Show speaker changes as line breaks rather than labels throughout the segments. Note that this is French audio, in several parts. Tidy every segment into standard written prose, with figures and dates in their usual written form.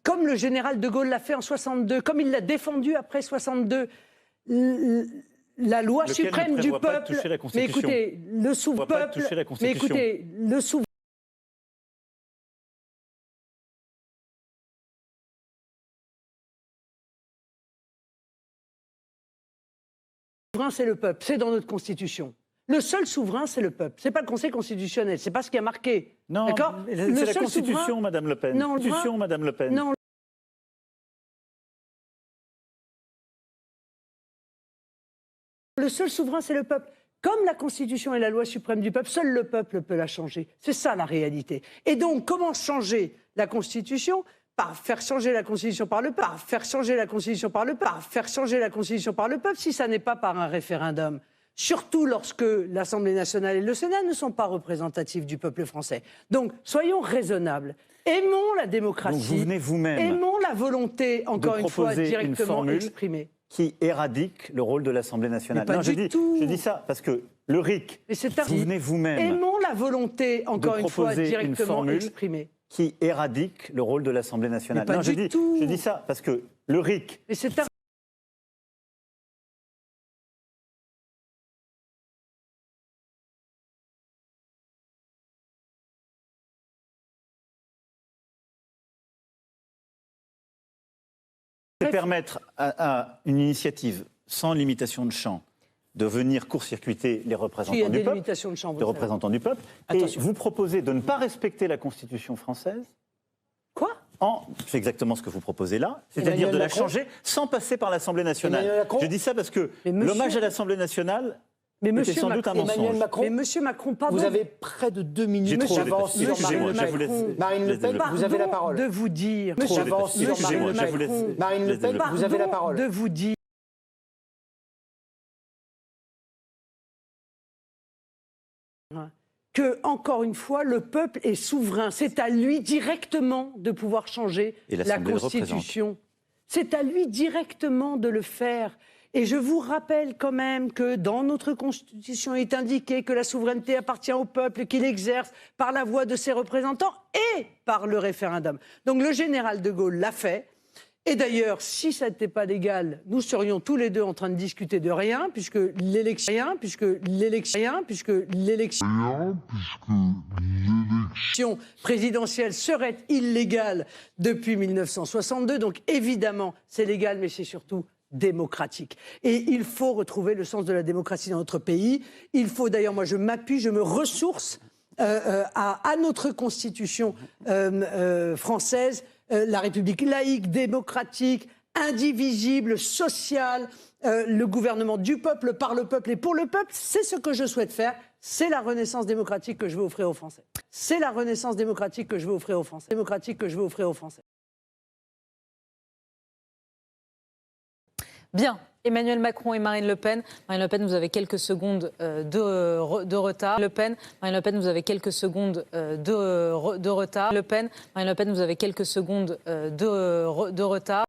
comme le général de Gaulle l'a fait en 62, comme il l'a défendu après 62, la loi suprême du peuple. Mais écoutez, le sous-peuple. Mais écoutez, le souverain. C'est le peuple, c'est dans notre Constitution. Le seul souverain, c'est le peuple. C'est pas le Conseil constitutionnel, c'est pas ce qui a marqué.
Non, c'est la Constitution, Madame Le Pen. Non, Constitution, Madame Le Pen.
Non. Le seul souverain, c'est le peuple. Comme la Constitution est la loi suprême du peuple, seul le peuple peut la changer. C'est ça la réalité. Et donc, comment changer la Constitution ? Par faire changer la Constitution par le peuple, par faire changer la Constitution par le peuple, par faire changer la Constitution par le peuple, si ça n'est pas par un référendum. Surtout lorsque l'Assemblée nationale et le Sénat ne sont pas représentatifs du peuple français. Donc, soyons raisonnables. Aimons la démocratie.
Donc vous venez vous-même
aimons la volonté, encore une fois, directement exprimée.
Qui éradique le rôle de l'Assemblée nationale. Non, je dis ça parce que le RIC, vous venez vous-même
aimons la volonté, encore une fois, directement exprimée.
Qui éradique le rôle de l'Assemblée nationale. Non, je dis ça parce que le RIC. Permettre à une initiative sans limitation de champ de venir court-circuiter les représentants du peuple. Et vous proposez de ne pas respecter la Constitution française.
Quoi ?
C'est exactement ce que vous proposez là, c'est-à-dire de la changer sans passer par l'Assemblée nationale. Je dis ça parce que l'hommage à l'Assemblée nationale était sans doute un mensonge.
Mais monsieur Macron, pardon.
Vous avez près de 2 minutes. J'avance sur Marine Macron. Marine Le Pen, vous avez la parole.
De vous dire.
J'avance sur Marine Macron. Marine Le Pen, vous avez la parole.
De vous dire. Que, encore une fois, le peuple est souverain. C'est à lui directement de pouvoir changer la Constitution. C'est à lui directement de le faire. Et je vous rappelle quand même que dans notre Constitution, il est indiqué que la souveraineté appartient au peuple, qu'il exerce par la voix de ses représentants et par le référendum. Donc le général de Gaulle l'a fait. Et d'ailleurs, si ça n'était pas légal, nous serions tous les deux en train de discuter de rien, puisque l'élection présidentielle serait illégale depuis 1962. Donc évidemment, c'est légal, mais c'est surtout démocratique. Et il faut retrouver le sens de la démocratie dans notre pays. Il faut d'ailleurs, moi je m'appuie, je me ressource à notre Constitution française, la République laïque, démocratique, indivisible, sociale, le gouvernement du peuple, par le peuple et pour le peuple. C'est ce que je souhaite faire. C'est la renaissance démocratique que je veux offrir aux Français. C'est la renaissance démocratique que je veux offrir aux Français.
Bien. Emmanuel Macron et Marine Le Pen. Marine Le Pen, vous avez quelques secondes de retard. Marine Le Pen, vous avez quelques secondes de retard. Marine Le Pen, vous avez quelques secondes de retard.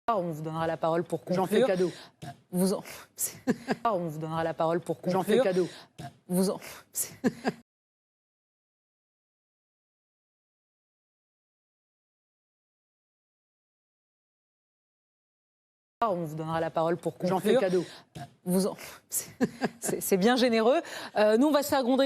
On vous donnera la parole pour conclure.
J'en fais cadeau.
On vous donnera la parole pour conclure.
J'en fais cadeau.
On vous donnera la parole pour conclure.
J'en fais cadeau.
C'est bien généreux. Nous, on va se faire gronder.